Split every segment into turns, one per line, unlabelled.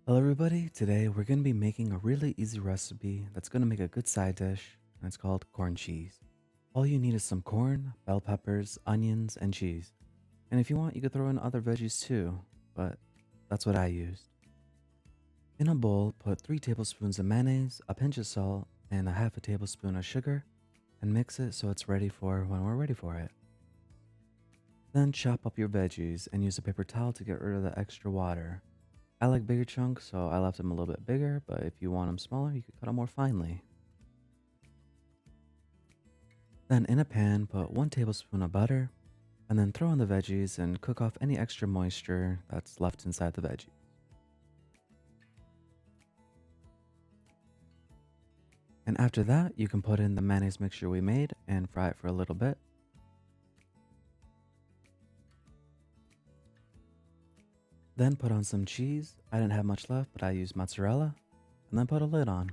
Hello everybody, today we're going to be making a really easy recipe that's going to make a good side dish, and it's called corn cheese. All you need is some corn, bell peppers, onions, and cheese. And if you want, you could throw in other veggies too, but that's what I used. In a bowl, put 3 tablespoons of mayonnaise, a pinch of salt, and a half a tablespoon of sugar, and mix it so it's ready for when we're ready for it. Then chop up your veggies and use a paper towel to get rid of the extra water. I like bigger chunks, so I left them a little bit bigger, but if you want them smaller, you could cut them more finely. Then in a pan, put 1 tablespoon of butter, and then throw in the veggies and cook off any extra moisture that's left inside the veggie. And after that, you can put in the mayonnaise mixture we made and fry it for a little bit. Then put on some cheese. I didn't have much left, but I used mozzarella, and then put a lid on.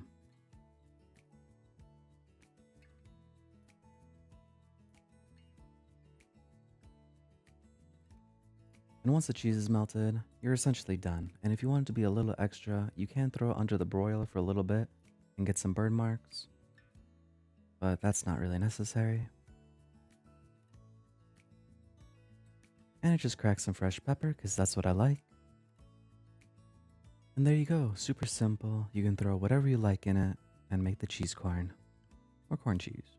And once the cheese is melted, you're essentially done. And if you want it to be a little extra, you can throw it under the broiler for a little bit and get some burn marks, but that's not really necessary. And I just cracked some fresh pepper because that's what I like. And there you go, super simple. You can throw whatever you like in it and make the cheese corn or corn cheese.